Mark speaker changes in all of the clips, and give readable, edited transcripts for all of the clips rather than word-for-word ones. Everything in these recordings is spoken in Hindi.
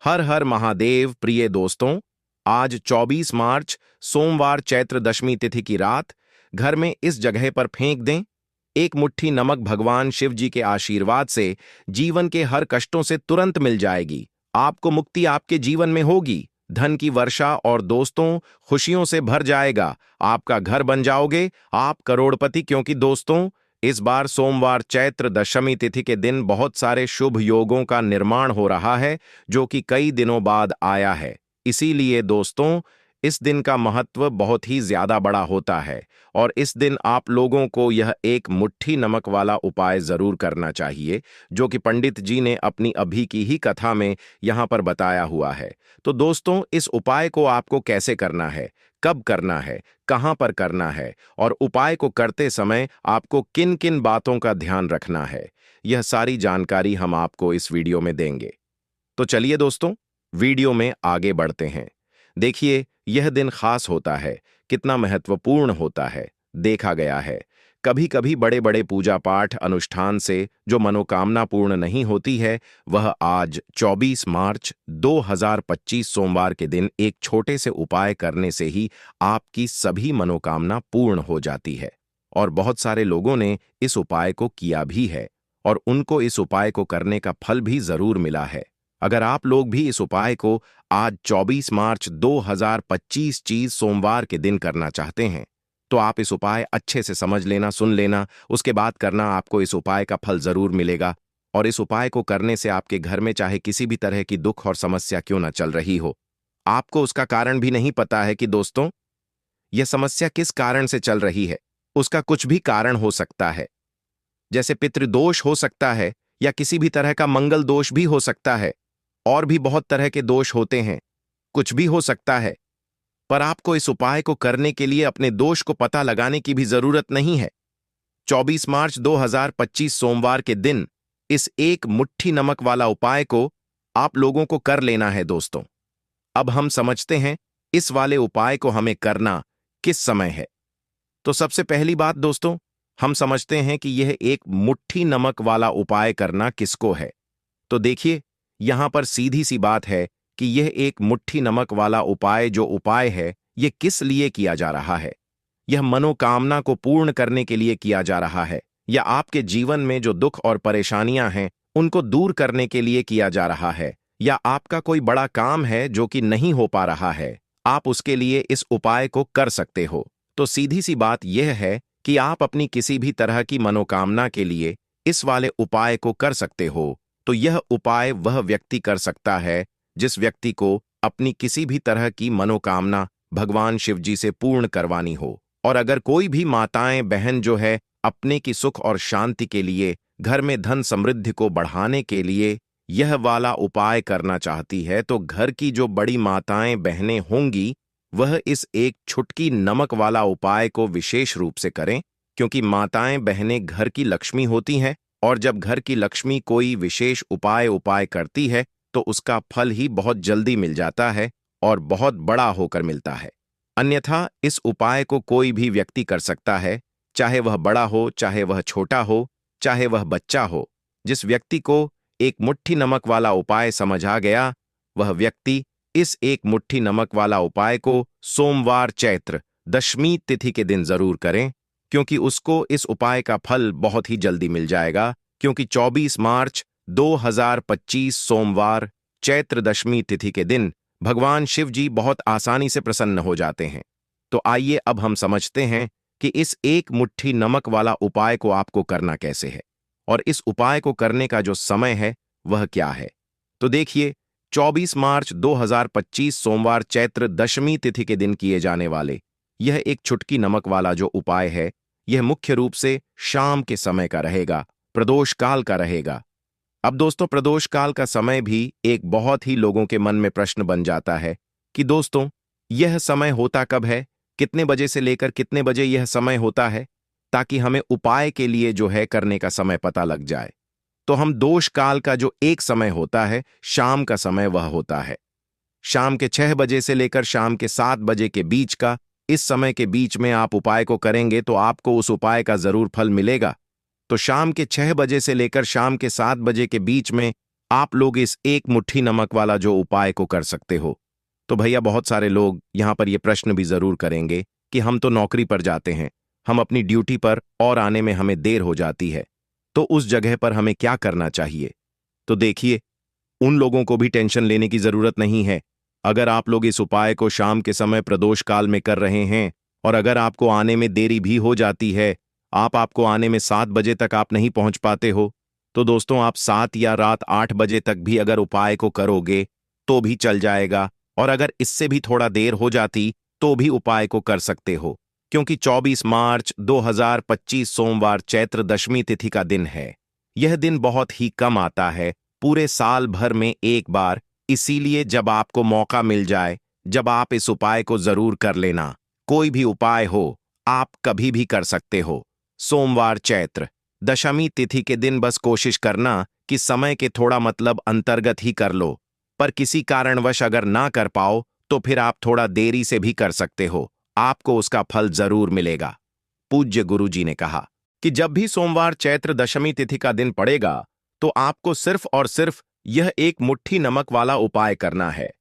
Speaker 1: हर हर महादेव। प्रिय दोस्तों, आज 24 मार्च सोमवार चैत्र दशमी तिथि की रात घर में इस जगह पर फेंक दें। एक मुट्ठी नमक भगवान शिव जी के आशीर्वाद से जीवन के हर कष्टों से तुरंत मिल जाएगी। आपको मुक्ति आपके जीवन में होगी, धन की वर्षा और दोस्तों खुशियों से भर जाएगा। आपका घर बन जाओगे, आप करोड़पति। क्योंकि दोस्तों, इस बार सोमवार चैत्र दशमी तिथि के दिन बहुत सारे शुभ योगों का निर्माण हो रहा है, जो कि कई दिनों बाद आया है। इसीलिए दोस्तों, इस दिन का महत्व बहुत ही ज्यादा बड़ा होता है और इस दिन आप लोगों को यह एक मुट्ठी नमक वाला उपाय जरूर करना चाहिए, जो कि पंडित जी ने अपनी अभी की ही कथा में यहां पर बताया हुआ है। तो दोस्तों, इस उपाय को आपको कैसे करना है, कब करना है, कहां पर करना है और उपाय को करते समय आपको किन किन बातों का ध्यान रखना है, यह सारी जानकारी हम आपको इस वीडियो में देंगे। तो चलिए दोस्तों, वीडियो में आगे बढ़ते हैं। देखिए, यह दिन खास होता है, कितना महत्वपूर्ण होता है। देखा गया है, कभी कभी बड़े बड़े पूजा पाठ अनुष्ठान से जो मनोकामना पूर्ण नहीं होती है, वह आज 24 मार्च 2025 सोमवार के दिन एक छोटे से उपाय करने से ही आपकी सभी मनोकामना पूर्ण हो जाती है। और बहुत सारे लोगों ने इस उपाय को किया भी है और उनको इस उपाय को करने का फल भी जरूर मिला है। अगर आप लोग भी इस उपाय को आज 24 मार्च 2025 चीज सोमवार के दिन करना चाहते हैं, तो आप इस उपाय अच्छे से समझ लेना, सुन लेना, उसके बाद करना। आपको इस उपाय का फल जरूर मिलेगा। और इस उपाय को करने से आपके घर में चाहे किसी भी तरह की दुख और समस्या क्यों न चल रही हो, आपको उसका कारण भी नहीं पता है कि दोस्तों यह समस्या किस कारण से चल रही है। उसका कुछ भी कारण हो सकता है, जैसे पितृदोष हो सकता है या किसी भी तरह का मंगल दोष भी हो सकता है। और भी बहुत तरह के दोष होते हैं, कुछ भी हो सकता है। पर आपको इस उपाय को करने के लिए अपने दोष को पता लगाने की भी जरूरत नहीं है। 24 मार्च 2025 सोमवार के दिन इस एक मुट्ठी नमक वाला उपाय को आप लोगों को कर लेना है दोस्तों। अब हम समझते हैं इस वाले उपाय को हमें करना किस समय है। तो सबसे पहली बात दोस्तों, हम समझते हैं कि यह एक मुट्ठी नमक वाला उपाय करना किसको है। तो देखिए, यहां पर सीधी सी बात है कि यह एक मुट्ठी नमक वाला उपाय जो उपाय है, यह किस लिए किया जा रहा है। यह मनोकामना को पूर्ण करने के लिए किया जा रहा है, या आपके जीवन में जो दुख और परेशानियां हैं उनको दूर करने के लिए किया जा रहा है, या आपका कोई बड़ा काम है जो कि नहीं हो पा रहा है, आप उसके लिए इस उपाय को कर सकते हो। तो सीधी सी बात यह है कि आप अपनी किसी भी तरह की मनोकामना के लिए इस वाले उपाय को कर सकते हो। तो यह उपाय वह व्यक्ति कर सकता है जिस व्यक्ति को अपनी किसी भी तरह की मनोकामना भगवान शिव जी से पूर्ण करवानी हो। और अगर कोई भी माताएं बहन जो है अपने की सुख और शांति के लिए, घर में धन समृद्धि को बढ़ाने के लिए यह वाला उपाय करना चाहती है, तो घर की जो बड़ी माताएं बहनें होंगी वह इस एक छुटकी नमक वाला उपाय को विशेष रूप से करें। क्योंकि माताएं बहनें घर की लक्ष्मी होती हैं, और जब घर की लक्ष्मी कोई विशेष उपाय करती है तो उसका फल ही बहुत जल्दी मिल जाता है और बहुत बड़ा होकर मिलता है। अन्यथा इस उपाय को कोई भी व्यक्ति कर सकता है, चाहे वह बड़ा हो, चाहे वह छोटा हो, चाहे वह बच्चा हो। जिस व्यक्ति को एक मुट्ठी नमक वाला उपाय समझ आ गया, वह व्यक्ति इस एक मुट्ठी नमक वाला उपाय को सोमवार चैत्र दशमी तिथि के दिन जरूर करें, क्योंकि उसको इस उपाय का फल बहुत ही जल्दी मिल जाएगा। क्योंकि 24 मार्च 2025 सोमवार चैत्र दशमी तिथि के दिन भगवान शिव जी बहुत आसानी से प्रसन्न हो जाते हैं। तो आइए अब हम समझते हैं कि इस एक मुट्ठी नमक वाला उपाय को आपको करना कैसे है और इस उपाय को करने का जो समय है वह क्या है। तो देखिए, 24 मार्च 2025 सोमवार चैत्र दशमी तिथि के दिन किए जाने वाले यह एक छुटकी नमक वाला जो उपाय है, यह मुख्य रूप से शाम के समय का रहेगा, प्रदोष काल का रहेगा। अब दोस्तों, प्रदोष काल का समय भी एक बहुत ही लोगों के मन में प्रश्न बन जाता है कि दोस्तों यह समय होता कब है, कितने बजे से लेकर कितने बजे यह समय होता है, ताकि हमें उपाय के लिए जो है करने का समय पता लग जाए। तो हम दोष काल का जो एक समय होता है, शाम का समय वह होता है शाम के 6 बजे से लेकर शाम के 7 बजे के बीच का। इस समय के बीच में आप उपाय को करेंगे तो आपको उस उपाय का जरूर फल मिलेगा। तो शाम के 6 बजे से लेकर शाम के 7 बजे के बीच में आप लोग इस एक मुट्ठी नमक वाला जो उपाय को कर सकते हो। तो भैया बहुत सारे लोग यहाँ पर ये प्रश्न भी जरूर करेंगे कि हम तो नौकरी पर जाते हैं, हम अपनी ड्यूटी पर और आने में हमें देर हो जाती है, तो उस जगह पर हमें क्या करना चाहिए। तो देखिए, उन लोगों को भी टेंशन लेने की जरूरत नहीं है। अगर आप लोग इस उपाय को शाम के समय प्रदोष काल में कर रहे हैं और अगर आपको आने में देरी भी हो जाती है, आपको आने में 7 बजे तक आप नहीं पहुंच पाते हो, तो दोस्तों आप 7 या रात 8 बजे तक भी अगर उपाय को करोगे तो भी चल जाएगा। और अगर इससे भी थोड़ा देर हो जाती तो भी उपाय को कर सकते हो, क्योंकि 24 मार्च 2025 सोमवार चैत्र दशमी तिथि का दिन है। यह दिन बहुत ही कम आता है, पूरे साल भर में एक बार। इसीलिए जब आपको मौका मिल जाए, जब आप इस उपाय को जरूर कर लेना। कोई भी उपाय हो, आप कभी भी कर सकते हो। सोमवार चैत्र दशमी तिथि के दिन बस कोशिश करना कि समय के थोड़ा मतलब अंतर्गत ही कर लो, पर किसी कारणवश अगर ना कर पाओ तो फिर आप थोड़ा देरी से भी कर सकते हो, आपको उसका फल जरूर मिलेगा। पूज्य गुरुजी ने कहा कि जब भी सोमवार चैत्र दशमी तिथि का दिन पड़ेगा तो आपको सिर्फ और सिर्फ यह एक मुट्ठी नमक वाला उपाय करना है।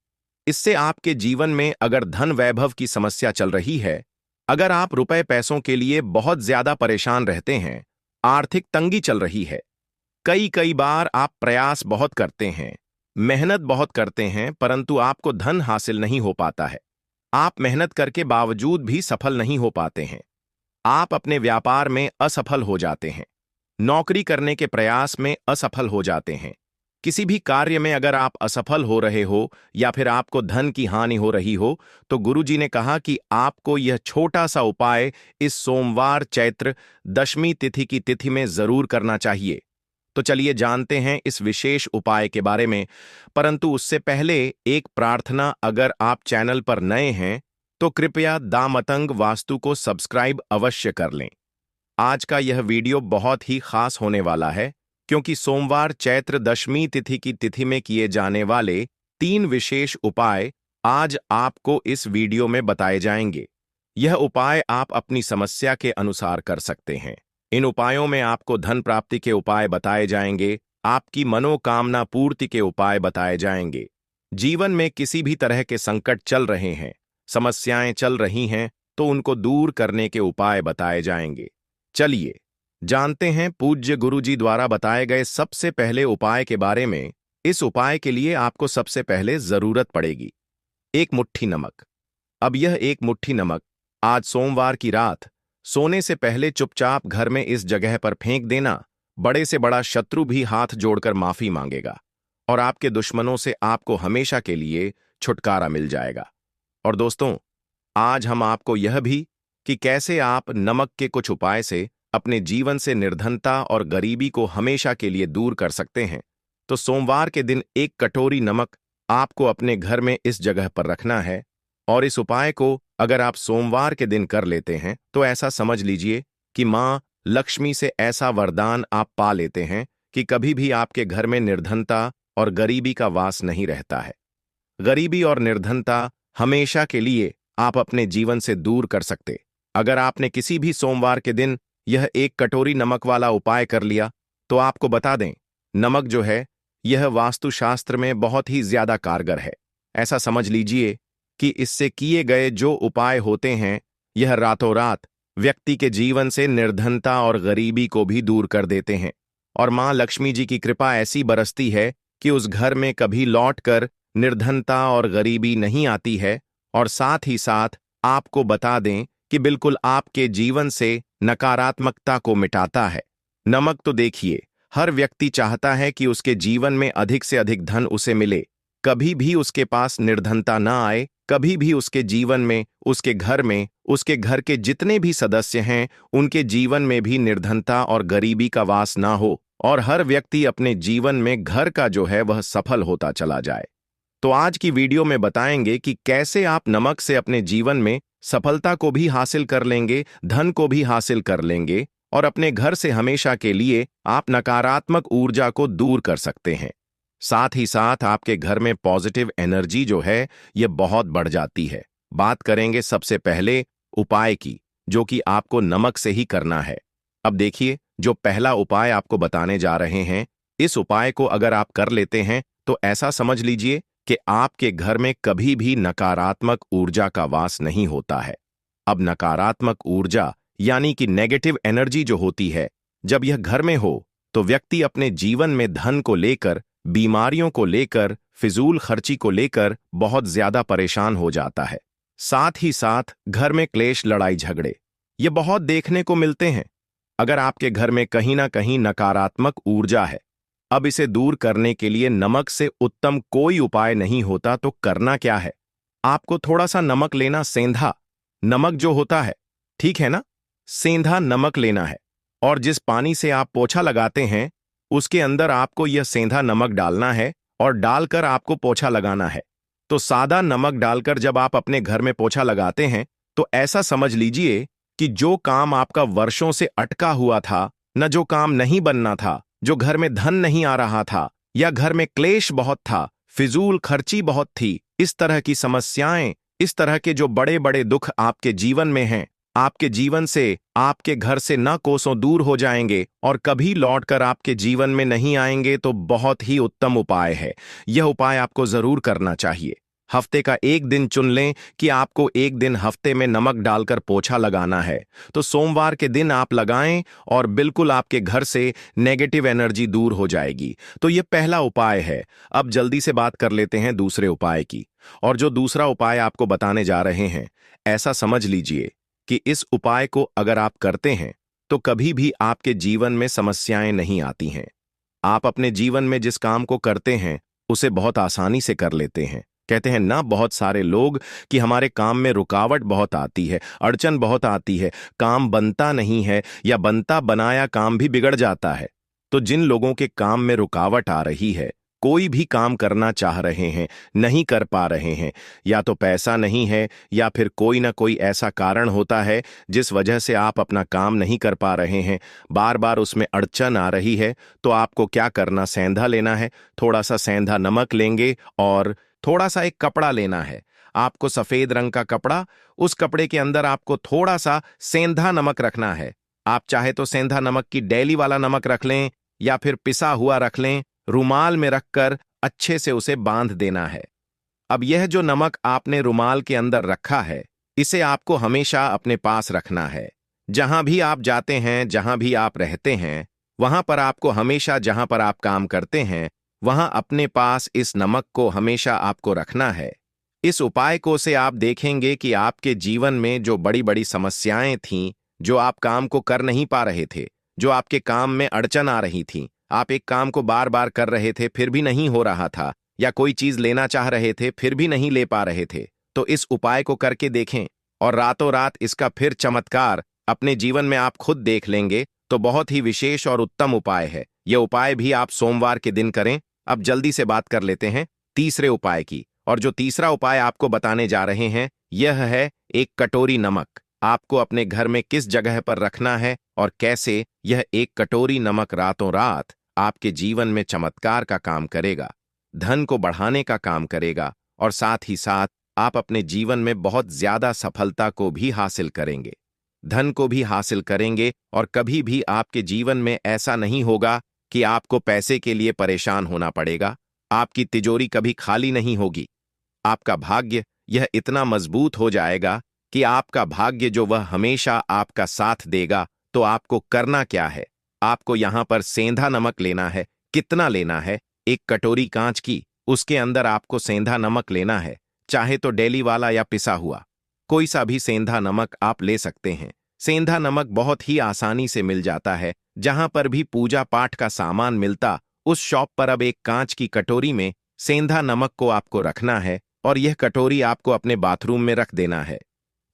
Speaker 1: इससे आपके जीवन में अगर धन वैभव की समस्या चल रही है, अगर आप रुपए पैसों के लिए बहुत ज्यादा परेशान रहते हैं, आर्थिक तंगी चल रही है, कई कई बार आप प्रयास बहुत करते हैं, मेहनत बहुत करते हैं, परंतु आपको धन हासिल नहीं हो पाता है, आप मेहनत करके बावजूद भी सफल नहीं हो पाते हैं, आप अपने व्यापार में असफल हो जाते हैं, नौकरी करने के प्रयास में असफल हो जाते हैं, किसी भी कार्य में अगर आप असफल हो रहे हो या फिर आपको धन की हानि हो रही हो, तो गुरुजी ने कहा कि आपको यह छोटा सा उपाय इस सोमवार चैत्र दशमी तिथि की तिथि में जरूर करना चाहिए। तो चलिए जानते हैं इस विशेष उपाय के बारे में, परंतु उससे पहले एक प्रार्थना, अगर आप चैनल पर नए हैं तो कृपया दामतंग वास्तु को सब्सक्राइब अवश्य कर लें। आज का यह वीडियो बहुत ही खास होने वाला है, क्योंकि सोमवार चैत्र दशमी तिथि की तिथि में किए जाने वाले 3 विशेष उपाय आज आपको इस वीडियो में बताए जाएंगे। यह उपाय आप अपनी समस्या के अनुसार कर सकते हैं। इन उपायों में आपको धन प्राप्ति के उपाय बताए जाएंगे, आपकी मनोकामना पूर्ति के उपाय बताए जाएंगे। जीवन में किसी भी तरह के संकट चल रहे हैं, समस्याएं चल रही हैं, तो उनको दूर करने के उपाय बताए जाएंगे। चलिए जानते हैं पूज्य गुरुजी द्वारा बताए गए सबसे पहले उपाय के बारे में। इस उपाय के लिए आपको सबसे पहले जरूरत पड़ेगी एक मुट्ठी नमक। अब यह एक मुट्ठी नमक आज सोमवार की रात सोने से पहले चुपचाप घर में इस जगह पर फेंक देना। बड़े से बड़ा शत्रु भी हाथ जोड़कर माफी मांगेगा और आपके दुश्मनों से आपको हमेशा के लिए छुटकारा मिल जाएगा। और दोस्तों, आज हम आपको यह भी कि कैसे आप नमक के कुछ उपाय से अपने जीवन से निर्धनता और गरीबी को हमेशा के लिए दूर कर सकते हैं। तो सोमवार के दिन एक कटोरी नमक आपको अपने घर में इस जगह पर रखना है, और इस उपाय को अगर आप सोमवार के दिन कर लेते हैं तो ऐसा समझ लीजिए कि मां लक्ष्मी से ऐसा वरदान आप पा लेते हैं कि कभी भी आपके घर में निर्धनता और गरीबी का वास नहीं रहता है। गरीबी और निर्धनता हमेशा के लिए आप अपने जीवन से दूर कर सकते। अगर आपने किसी भी सोमवार के दिन यह एक कटोरी नमक वाला उपाय कर लिया, तो आपको बता दें, नमक जो है यह वास्तुशास्त्र में बहुत ही ज्यादा कारगर है। ऐसा समझ लीजिए कि इससे किए गए जो उपाय होते हैं, यह रातों रात व्यक्ति के जीवन से निर्धनता और गरीबी को भी दूर कर देते हैं, और मां लक्ष्मी जी की कृपा ऐसी बरसती है कि उस घर में कभी लौटकर निर्धनता और गरीबी नहीं आती है। और साथ ही साथ आपको बता दें कि बिल्कुल आपके जीवन से नकारात्मकता को मिटाता है। नमक तो देखिए, हर व्यक्ति चाहता है कि उसके जीवन में अधिक से अधिक धन उसे मिले, कभी भी उसके पास निर्धनता ना आए, कभी भी उसके जीवन में, उसके घर में, उसके घर के जितने भी सदस्य हैं उनके जीवन में भी निर्धनता और गरीबी का वास ना हो, और हर व्यक्ति अपने जीवन में घर का जो है वह सफल होता चला जाए। तो आज की वीडियो में बताएंगे कि कैसे आप नमक से अपने जीवन में सफलता को भी हासिल कर लेंगे, धन को भी हासिल कर लेंगे, और अपने घर से हमेशा के लिए आप नकारात्मक ऊर्जा को दूर कर सकते हैं। साथ ही साथ आपके घर में पॉजिटिव एनर्जी जो है यह बहुत बढ़ जाती है। बात करेंगे सबसे पहले उपाय की, जो कि आपको नमक से ही करना है। अब देखिए, जो पहला उपाय आपको बताने जा रहे हैं, इस उपाय को अगर आप कर लेते हैं तो ऐसा समझ लीजिए कि आपके घर में कभी भी नकारात्मक ऊर्जा का वास नहीं होता है। अब नकारात्मक ऊर्जा यानी कि नेगेटिव एनर्जी जो होती है, जब यह घर में हो तो व्यक्ति अपने जीवन में धन को लेकर, बीमारियों को लेकर, फिजूल खर्ची को लेकर बहुत ज्यादा परेशान हो जाता है। साथ ही साथ घर में क्लेश, लड़ाई झगड़े ये बहुत देखने को मिलते हैं। अगर आपके घर में कहीं ना कहीं नकारात्मक ऊर्जा है, अब इसे दूर करने के लिए नमक से उत्तम कोई उपाय नहीं होता। तो करना क्या है? आपको थोड़ा सा नमक लेना, सेंधा नमक जो होता है, ठीक है ना, सेंधा नमक लेना है और जिस पानी से आप पोछा लगाते हैं उसके अंदर आपको यह सेंधा नमक डालना है और डालकर आपको पोछा लगाना है। तो सादा नमक डालकर जब आप अपने घर में पोछा लगाते हैं तो ऐसा समझ लीजिए कि जो काम आपका वर्षों से अटका हुआ था, न जो काम नहीं बनना था, जो घर में धन नहीं आ रहा था, या घर में क्लेश बहुत था, फिजूल खर्ची बहुत थी, इस तरह की समस्याएं, इस तरह के जो बड़े बड़े दुख आपके जीवन में हैं, आपके जीवन से, आपके घर से न कोसों दूर हो जाएंगे और कभी लौटकर आपके जीवन में नहीं आएंगे। तो बहुत ही उत्तम उपाय है। यह उपाय आपको जरूर करना चाहिए। हफ्ते का एक दिन चुन लें कि आपको एक दिन हफ्ते में नमक डालकर पोछा लगाना है, तो सोमवार के दिन आप लगाएं और बिल्कुल आपके घर से नेगेटिव एनर्जी दूर हो जाएगी। तो यह पहला उपाय है। अब जल्दी से बात कर लेते हैं दूसरे उपाय की। और जो दूसरा उपाय आपको बताने जा रहे हैं, ऐसा समझ लीजिए कि इस उपाय को अगर आप करते हैं तो कभी भी आपके जीवन में समस्याएं नहीं आती हैं। आप अपने जीवन में जिस काम को करते हैं उसे बहुत आसानी से कर लेते हैं। कहते हैं ना बहुत सारे लोग कि हमारे काम में रुकावट बहुत आती है, अड़चन बहुत आती है, काम बनता नहीं है या बनता बनाया काम भी बिगड़ जाता है। तो जिन लोगों के काम में रुकावट आ रही है, कोई भी काम करना चाह रहे हैं, नहीं कर पा रहे हैं, या तो पैसा नहीं है या फिर कोई ना कोई ऐसा कारण होता है जिस वजह से आप अपना काम नहीं कर पा रहे हैं, बार बार उसमें अड़चन आ रही है, तो आपको क्या करना, सेंधा लेना है। थोड़ा सा सेंधा नमक लेंगे और थोड़ा सा एक कपड़ा लेना है। आपको सफेद रंग का कपड़ा, उस कपड़े के अंदर आपको थोड़ा सा सेंधा नमक रखना है। आप चाहे तो सेंधा नमक की डेली वाला नमक रख लें या फिर पिसा हुआ रख लें। रुमाल में रखकर अच्छे से उसे बांध देना है। अब यह जो नमक आपने रुमाल के अंदर रखा है, इसे आपको हमेशा अपने पास रखना है। जहां भी आप जाते हैं, जहां भी आप रहते हैं, वहां पर आपको हमेशा, जहां पर आप काम करते हैं, वहां अपने पास इस नमक को हमेशा आपको रखना है। इस उपाय को से आप देखेंगे कि आपके जीवन में जो बड़ी बड़ी समस्याएं थीं, जो आप काम को कर नहीं पा रहे थे, जो आपके काम में अड़चन आ रही थी, आप एक काम को बार बार कर रहे थे फिर भी नहीं हो रहा था, या कोई चीज लेना चाह रहे थे फिर भी नहीं ले पा रहे थे, तो इस उपाय को करके देखें और रातों रात इसका फिर चमत्कार अपने जीवन में आप खुद देख लेंगे। तो बहुत ही विशेष और उत्तम उपाय है। यह उपाय भी आप सोमवार के दिन करें। अब जल्दी से बात कर लेते हैं तीसरे उपाय की। और जो तीसरा उपाय आपको बताने जा रहे हैं, यह है एक कटोरी नमक। आपको अपने घर में किस जगह पर रखना है और कैसे, यह एक कटोरी नमक रातों रात आपके जीवन में चमत्कार का काम करेगा, धन को बढ़ाने का काम करेगा और साथ ही साथ आप अपने जीवन में बहुत ज्यादा सफलता को भी हासिल करेंगे, धन को भी हासिल करेंगे। और कभी भी आपके जीवन में ऐसा नहीं होगा कि आपको पैसे के लिए परेशान होना पड़ेगा। आपकी तिजोरी कभी खाली नहीं होगी। आपका भाग्य यह इतना मजबूत हो जाएगा कि आपका भाग्य जो वह हमेशा आपका साथ देगा। तो आपको करना क्या है? आपको यहां पर सेंधा नमक लेना है। कितना लेना है? एक कटोरी कांच की, उसके अंदर आपको सेंधा नमक लेना है। चाहे तो डेली वाला या पिसा हुआ, कोई सा भी सेंधा नमक आप ले सकते हैं। सेंधा नमक बहुत ही आसानी से मिल जाता है। जहां पर भी पूजा पाठ का सामान मिलता, उस शॉप पर अब एक कांच की कटोरी में सेंधा नमक को आपको रखना है और यह कटोरी आपको अपने बाथरूम में रख देना है।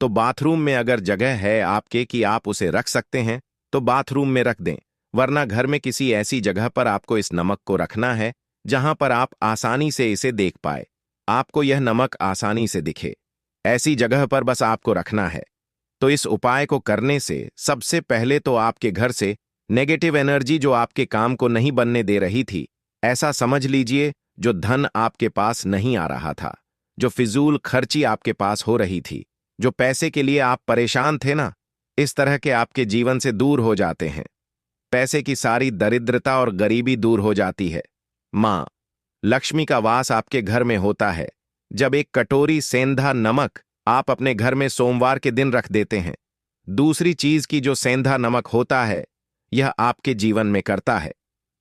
Speaker 1: तो बाथरूम में अगर जगह है आपके कि आप उसे रख सकते हैं तो बाथरूम में रख दें, वरना घर में किसी ऐसी जगह पर आपको इस नमक को रखना है जहां पर आप आसानी से इसे देख पाए, आपको यह नमक आसानी से दिखे। ऐसी जगह पर बस आपको रखना है। तो इस उपाय को करने से सबसे पहले तो आपके घर से नेगेटिव एनर्जी जो आपके काम को नहीं बनने दे रही थी, ऐसा समझ लीजिए जो धन आपके पास नहीं आ रहा था, जो फिजूल खर्ची आपके पास हो रही थी, जो पैसे के लिए आप परेशान थे ना, इस तरह के आपके जीवन से दूर हो जाते हैं। पैसे की सारी दरिद्रता और गरीबी दूर हो जाती है। माँ लक्ष्मी का वास आपके घर में होता है जब एक कटोरी सेंधा नमक आप अपने घर में सोमवार के दिन रख देते हैं। दूसरी चीज की जो सेंधा नमक होता है, यह आपके जीवन में करता है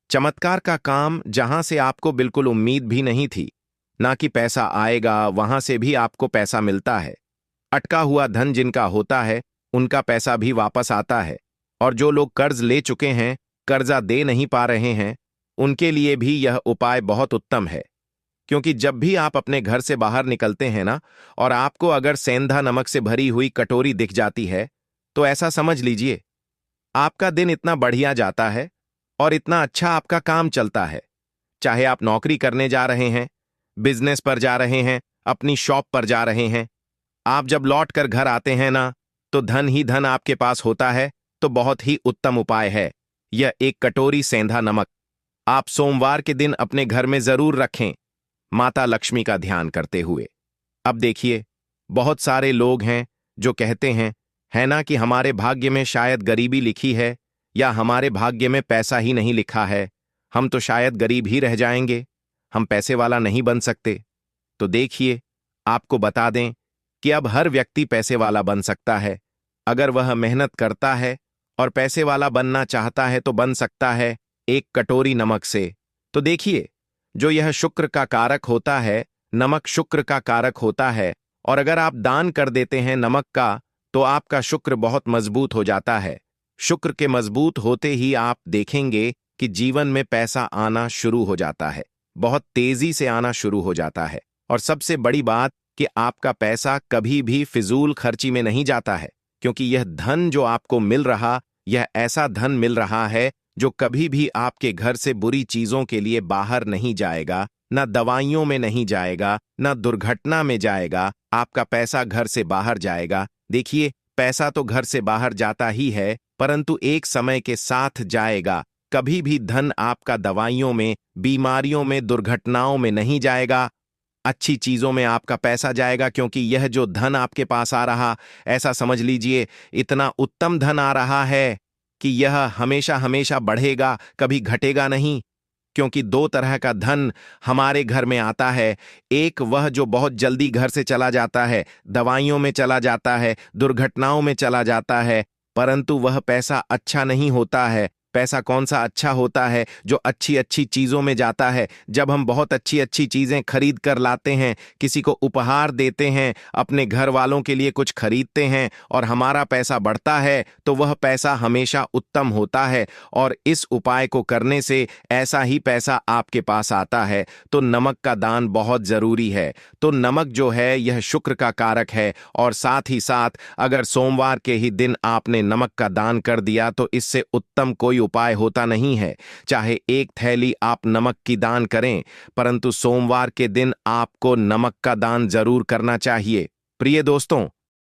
Speaker 1: चमत्कार का काम, जहां से आपको बिल्कुल उम्मीद भी नहीं थी। ना कि पैसा आएगा, वहां से भी आपको पैसा मिलता है। अटका हुआ धन जिनका होता है, उनका पैसा भी वापस आता है। और जो लोग कर्ज ले चुके हैं, कर्जा दे नहीं पा रहे हैं, उनके लिए भी यह उपाय बहुत उत्तम है। क्योंकि जब भी आप अपने घर से बाहर निकलते हैं ना, और आपको अगर सेंधा नमक से भरी हुई कटोरी दिख जाती है, तो ऐसा समझ लीजिए आपका दिन इतना बढ़िया जाता है और इतना अच्छा आपका काम चलता है। चाहे आप नौकरी करने जा रहे हैं, बिजनेस पर जा रहे हैं, अपनी शॉप पर जा रहे हैं, आप जब लौट कर घर आते हैं ना, तो धन ही धन आपके पास होता है। तो बहुत ही उत्तम उपाय है यह एक कटोरी सेंधा नमक। आप सोमवार के दिन अपने घर में जरूर रखें, माता लक्ष्मी का ध्यान करते हुए। अब देखिए, बहुत सारे लोग हैं जो कहते हैं, है ना, कि हमारे भाग्य में शायद गरीबी लिखी है, या हमारे भाग्य में पैसा ही नहीं लिखा है, हम तो शायद गरीब ही रह जाएंगे, हम पैसे वाला नहीं बन सकते। तो देखिए, आपको बता दें कि अब हर व्यक्ति पैसे वाला बन सकता है। अगर वह मेहनत करता है और पैसे वाला बनना चाहता है तो बन सकता है, एक कटोरी नमक से। तो देखिए, जो यह शुक्र का कारक होता है, नमक शुक्र का कारक होता है, और अगर आप दान कर देते हैं नमक का, तो आपका शुक्र बहुत मजबूत हो जाता है। शुक्र के मजबूत होते ही आप देखेंगे कि जीवन में पैसा आना शुरू हो जाता है, बहुत तेजी से आना शुरू हो जाता है। और सबसे बड़ी बात कि आपका पैसा कभी भी फिजूल खर्ची में नहीं जाता है, क्योंकि यह धन जो आपको मिल रहा, यह ऐसा धन मिल रहा है जो कभी भी आपके घर से बुरी चीजों के लिए बाहर नहीं जाएगा, ना दवाइयों में नहीं जाएगा, ना दुर्घटना में जाएगा। आपका पैसा घर से बाहर जाएगा। देखिए, पैसा तो घर से बाहर जाता ही है, परंतु एक समय के साथ जाएगा। कभी भी धन आपका दवाइयों में, बीमारियों में, दुर्घटनाओं में नहीं जाएगा, अच्छी चीजों में आपका पैसा जाएगा। क्योंकि यह जो धन आपके पास आ रहा, ऐसा समझ लीजिए इतना उत्तम धन आ रहा है कि यह हमेशा हमेशा बढ़ेगा, कभी घटेगा नहीं। क्योंकि दो तरह का धन हमारे घर में आता है। एक वह जो बहुत जल्दी घर से चला जाता है, दवाइयों में चला जाता है, दुर्घटनाओं में चला जाता है, परंतु वह पैसा अच्छा नहीं होता है। पैसा कौन सा अच्छा होता है? जो अच्छी अच्छी चीजों में जाता है। जब हम बहुत अच्छी अच्छी चीजें खरीद कर लाते हैं, किसी को उपहार देते हैं, अपने घर वालों के लिए कुछ खरीदते हैं, और हमारा पैसा बढ़ता है, तो वह पैसा हमेशा उत्तम होता है। और इस उपाय को करने से ऐसा ही पैसा आपके पास आता है। तो नमक का दान बहुत जरूरी है। तो नमक जो है यह शुक्र का कारक है, और साथ ही साथ अगर सोमवार के ही दिन आपने नमक का दान कर दिया, तो इससे उत्तम कोई उपाय होता नहीं है। चाहे एक थैली आप नमक की दान करें, परंतु सोमवार के दिन आपको नमक का दान जरूर करना चाहिए। प्रिय दोस्तों,